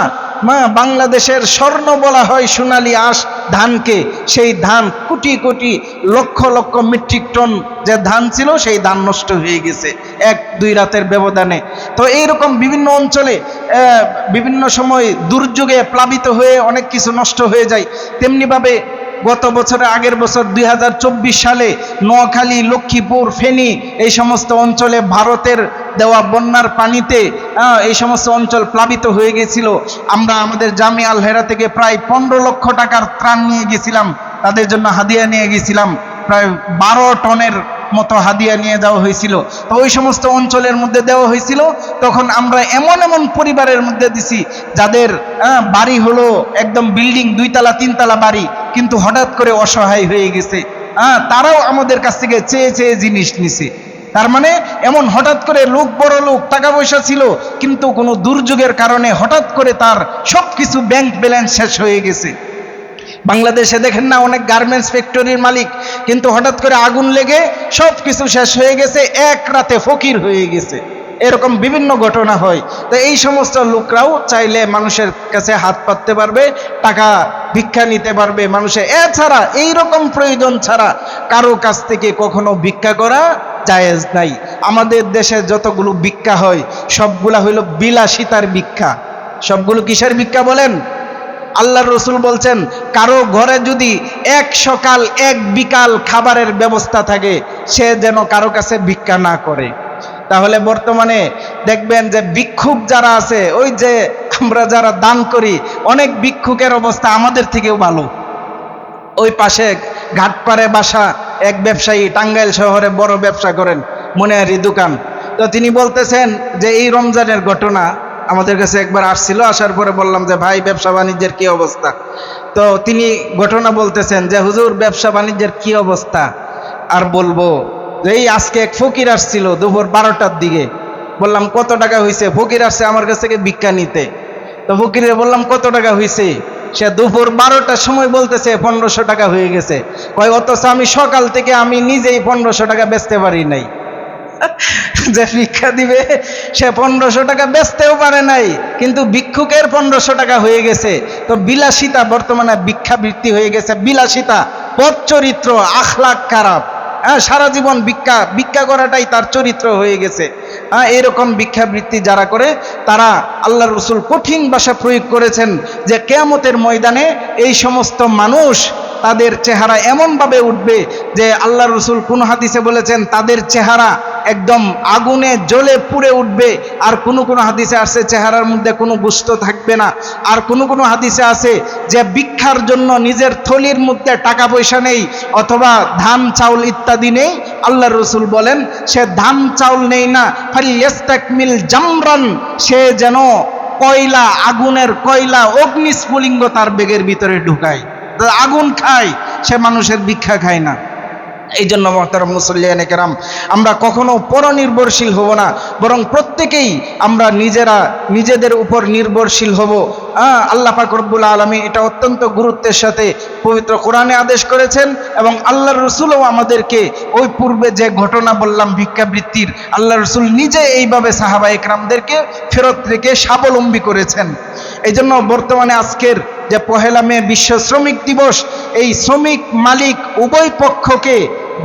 বাংলাদেশের স্বর্ণ বলা হয় সোনালী আঁশ ধানকে, সেই ধান কোটি কোটি লক্ষ লক্ষ মেট্রিক টন যে ধান ছিল সেই ধান নষ্ট হয়ে গেছে 1-2 রাতের ব্যবধানে। তো এইরকম বিভিন্ন অঞ্চলে বিভিন্ন সময় দুর্যোগে প্লাবিত হয়ে অনেক কিছু নষ্ট হয়ে যায়। তেমনিভাবে গত বছরে, আগের বছর 2024 সালে নোয়াখালী, লক্ষ্মীপুর, ফেনী এই সমস্ত অঞ্চলে ভারতের দেওয়া বন্যার পানিতে এই সমস্ত অঞ্চল প্লাবিত হয়ে গেছিল। আমরা আমাদের জামিয়া আল হেরা থেকে প্রায় 15 লক্ষ টাকার ত্রাণ নিয়ে গেছিলাম, তাদের জন্য হাদিয়া নিয়ে গেছিলাম, প্রায় 12 টনের মতো হাদিয়া নিয়ে যাওয়া হয়েছিল। তো ওই সমস্ত অঞ্চলের মধ্যে দেওয়া হয়েছিল। তখন আমরা এমন এমন পরিবারের মধ্যে দিছি যাদের বাড়ি হলো একদম বিল্ডিং, 2 তলা 3 তলা বাড়ি, কিন্তু হঠাৎ করে অসহায় হয়ে গেছে। তারাও আমাদের কাছ থেকে চেয়ে চেয়ে জিনিস নিছে। তার মানে এমন হঠাৎ করে লোক, বড় লোক, টাকা পয়সা ছিল, কিন্তু কোনো দুর্যোগের কারণে হঠাৎ করে তার সব কিছু ব্যাংক ব্যালেন্স শেষ হয়ে গেছে। বাংলাদেশে দেখেন না, অনেক গার্মেন্টস ফ্যাক্টরির মালিক, কিন্তু হঠাৎ করে আগুন লেগে সব কিছু শেষ হয়ে গেছে, এক রাতে ফকির হয়ে গেছে। এরকম বিভিন্ন ঘটনা হয়। তো এই সমস্ত লোকরাও চাইলে মানুষের কাছে হাত পাততে পারবে, টাকা ভিক্ষা নিতে পারবে মানুষে। এছাড়া এইরকম প্রয়োজন ছাড়া কারো কাছ থেকে কখনো ভিক্ষা করা জায়েজ নাই। আমাদের দেশে যতগুলো ভিক্ষা হয় সবগুলা হইল বিলাসিতার ভিক্ষা। সবগুলো কিসের ভিক্ষা বলেন? আল্লাহর রসুল বলছেন, কারো ঘরে যদি 1 সকাল 1 বিকাল খাবারের ব্যবস্থা থাকে, সে যেন কারো কাছে ভিক্ষা না করে। তাহলে বর্তমানে দেখবেন যে ভিক্ষুক যারা আছে, ওই যে আমরা যারা দান করি, অনেক ভিক্ষুকের অবস্থা আমাদের থেকেও ভালো। ওই পাশে ঘাটপাড়ে বাসা এক ব্যবসায়ী, টাঙ্গাইল শহরে বড় ব্যবসা করেন, মনিহারি দোকান। তো তিনি বলতেছেন যে এই রমজানের ঘটনা আমাদের কাছে একবার আসছিল, আসার পরে বললাম যে ভাই ব্যবসা বাণিজ্যের কি অবস্থা। তো তিনি ঘটনা বলতেছেন যে হুজুর ব্যবসা বাণিজ্যের কি অবস্থা আর বলবো, এই আজকে এক ফকির আসছিল দুপুর 12টার দিকে। বললাম কত টাকা হয়েছে? ফকির আসছে আমার কাছ থেকে ভিক্ষা নিতে। তো ফকিরে বললাম কত টাকা হয়েছে? সে দুপুর 12টার সময় বলতেছে 1500 টাকা হয়ে গেছে। কয় অথচ আমি সকাল থেকে আমি নিজেই 1500 টাকা বেচতে পারি নাই। যে ভিক্ষা দিবে সে 1500 টাকা বেচতেও পারে নাই, কিন্তু ভিক্ষুকের 1500 টাকা হয়ে গেছে। তো বিলাসিতা বর্তমানে ভিক্ষাবৃত্তি হয়ে গেছে, বিলাসিতা, পথ চরিত্র, আখলাক খারাপ। সারা জীবন ভিক্ষা করাটাই তার চরিত্র হয়ে গেছে। এরকম ভিক্ষাবৃত্তি যারা করে তারা, আল্লাহ রসুল কঠিন ভাষা প্রয়োগ করেছেন যে কিয়ামতের ময়দানে এই সমস্ত মানুষ, তাদের চেহারা এমনভাবে উঠবে যে আল্লাহ রসুল কোন হাদিসে বলেছেন তাদের চেহারা একদম আগুনে জ্বলে পুড়ে উঠবে। আর কোন হাদিসে আছে চেহারার মধ্যে কোনো গোশত থাকবে না। আর কোন হাদিসে আছে যে ভিক্ষার জন্য নিজের থলির মধ্যে টাকা পয়সা নেই অথবা ধান চাউল ইত্যাদি নেই, আল্লাহ রসুল বলেন সে ধান চাউল নেই না, ফালিয়াস্তাকমিল জামরান, সে যেন কয়লা, আগুনের কয়লা, অগ্নিস্ফুলিঙ্গ তার বেগের ভিতরে ঢুকায়, আগুন খায়, সে মানুষের ভিক্ষা খায় না। এই জন্য মুহতারাম মুসল্লিয়ানে কেরাম, আমরা কখনো পরনির্ভরশীল হব না, বরং প্রত্যেকেই আমরা নিজেদের উপর নির্ভরশীল হব। আল্লাহ পাক রব্বুল আলামিন এটা অত্যন্ত গুরুত্বের সাথে পবিত্র কোরআনে আদেশ করেছেন, এবং আল্লাহর রসুলও আমাদেরকে ওই পূর্বে যে ঘটনা বললাম ভিক্ষাবৃত্তির, আল্লাহ রসুল নিজে এইভাবে সাহাবা একরামদেরকে ফেরত রেখে স্বাবলম্বী করেছেন। এই জন্য বর্তমানে আজকের যে 1 মে বিশ্ব শ্রমিক দিবস, এই শ্রমিক মালিক উভয় পক্ষকে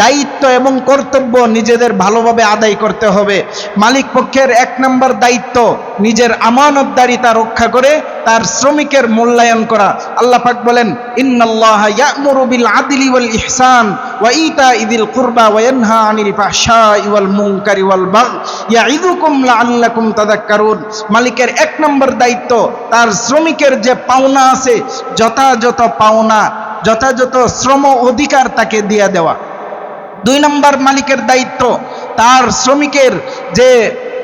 দায়িত্ব এবং কর্তব্য নিজেদের ভালোভাবে আদায় করতে হবে। মালিক পক্ষের 1 নম্বর দায়িত্ব নিজের আমানতদারিতা রক্ষা করে তার শ্রমিকের মূল্যায়ন করা। আল্লাহ পাক বলেন, ইন্নাল্লাহা ইয়া'মুরু বিল আদলি ওয়াল ইহসান ওয়া ইতা'i যিল কুরবা ওয়া ইয়ানহা আনিল ফাহশাই ওয়াল মুনকারি ওয়াল বাগই ইয়া'iযুকুম লাআল্লাকুম তাযাক্কারুন। মালিকের 1 নম্বর দায়িত্ব তার শ্রমিকের যে পাওনা আছে, যথাযথ পাওনা, যথাযথ শ্রম অধিকার তাকে দিয়ে দেওয়া। 2 নম্বর মালিকের দায়িত্ব তার শ্রমিকের যে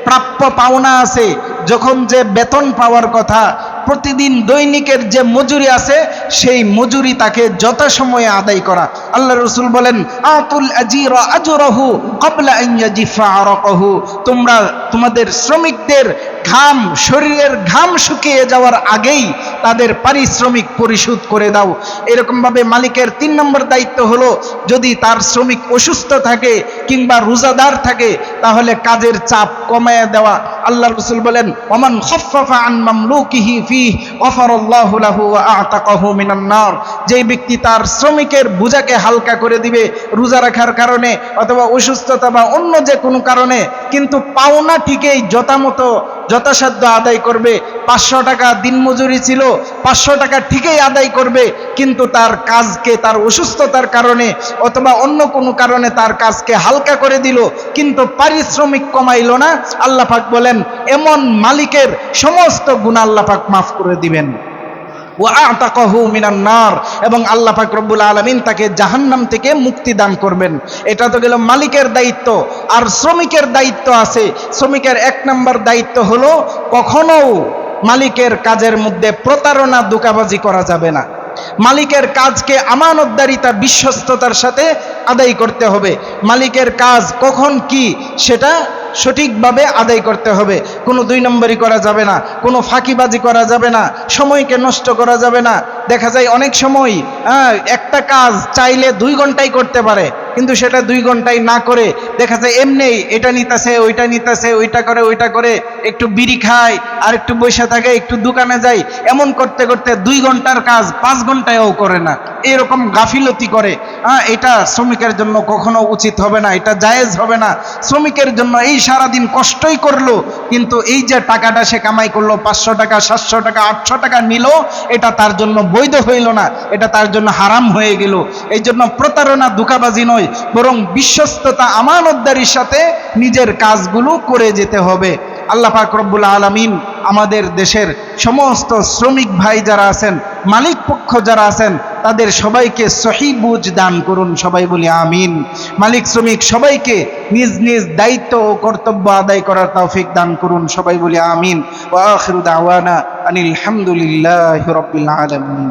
প্রাপ্য পাওনা আছে, যখন যে বেতন পাওয়ার কথা, প্রতিদিন দৈনিকের যে মজুরি আছে সেই মজুরি তাকে যথাসময়ে আদায় করা। আল্লাহ রাসূল বলেন, আতুল আজিরা আজরাহু ক্বাবলা আন ইয়াজিফা আরাকাহু, তোমরা তোমাদের শ্রমিকদের ঘাম, শরীরের ঘাম শুকিয়ে যাওয়ার আগেই তাদের পারিশ্রমিক পরিশোধ করে দাও। এরকমভাবে মালিকের 3 নম্বর দায়িত্ব হলো, যদি তার শ্রমিক অসুস্থ থাকে কিংবা রোজাদার থাকে তাহলে কাজের চাপ কমায় দেওয়া। আল্লাহ রাসূল বলেন, ওমান খাফফাফা আন মামলুকিহি ফিহি গফারাল্লাহু লাহু ওয়া আ'তাকাহু মিনান নার, যেই ব্যক্তি তার শ্রমিকের বোঝাকে হালকা করে দিবে রোজা রাখার কারণে অথবা অসুস্থতা বা অন্য যে কোনো কারণে, কিন্তু পাওনা ঠিকই যথাসাধ্য আদায় করবে। 500 টাকা দিনমজুরি ছিল, 500 টাকা ঠিকই আদায় করবে, কিন্তু তার কাজকে, তার অসুস্থতার কারণে অথবা অন্য কোনো কারণে তার কাজকে হালকা করে দিল, কিন্তু পারিশ্রমিক কমাইলো না। আল্লাহ পাক বলেন, এমন মালিকের সমস্ত গুনাহ আল্লাহ পাক মাফ করে দিবেন। ওয়া আ'তাকাহু মিনান নার, এবং আল্লাহ পাক রব্বুল আলামিন তাকে জাহান্নাম থেকে মুক্তি দান করবেন। এটা তো গেল মালিকের দায়িত্ব। আর শ্রমিকের দায়িত্ব আছে। শ্রমিকের 1 নম্বর দায়িত্ব হলো, কখনো মালিকের কাজের মধ্যে প্রতারণা, ধোঁকাবাজি করা যাবে না। মালিকের কাজকে আমানতদারিতা, বিশ্বস্ততার সাথে আদায় করতে হবে। মালিকের কাজ কখন কি সেটা সঠিকভাবে আদায় করতে হবে। কোনো 2 নম্বরই করা যাবে না, কোনো ফাঁকিবাজি করা যাবে না, সময়কে নষ্ট করা যাবে না। দেখা যায় অনেক সময় একটা কাজ চাইলে 2 ঘন্টায় করতে পারে, কিন্তু সেটা 2 ঘন্টায় না করে দেখা যায় এমনি এটা নিতেছে, ওইটা নিতেছে, ওইটা করে একটু বিড়ি খায় আর একটু বসে থাকে, একটু দোকানে যায়, এমন করতে করতে 2 ঘন্টার কাজ 5 ঘন্টায়ও করে না, এরকম গাফিলতি করে। এটা শ্রমিকের জন্য কখনো উচিত হবে না, এটা জায়েজ হবে না। শ্রমিকের জন্য এই সারাদিন কষ্টই করলো, কিন্তু এই যে টাকাটা সে কামাই করলো, 500 টাকা, 700 টাকা, 800 টাকা নিল, এটা তার জন্য বৈধ হইল না, এটা তার জন্য হারাম হয়ে গেল। এই জন্য প্রতারণা, ধোঁকাবাজি নয়, বরং বিশ্বস্ততা, আমানতদারির সাথে নিজের কাজগুলো করে যেতে হবে। আল্লাহ পাক রব্বুল আলামিন আমাদের দেশের সমস্ত শ্রমিক ভাই যারা আছেন, মালিক পক্ষ যারা আছেন, তাদের সবাইকে সহিহ বুঝ দান করুন। সবাই বলি আমিন। মালিক শ্রমিক সবাইকে নিজ নিজ দায়িত্ব ও কর্তব্য আদায় করার তৌফিক দান করুন। সবাই বলি আমিন। ওয়া আখিরু দাওয়ানা আনিল হামদুলিল্লাহি রাব্বিল আলামিন।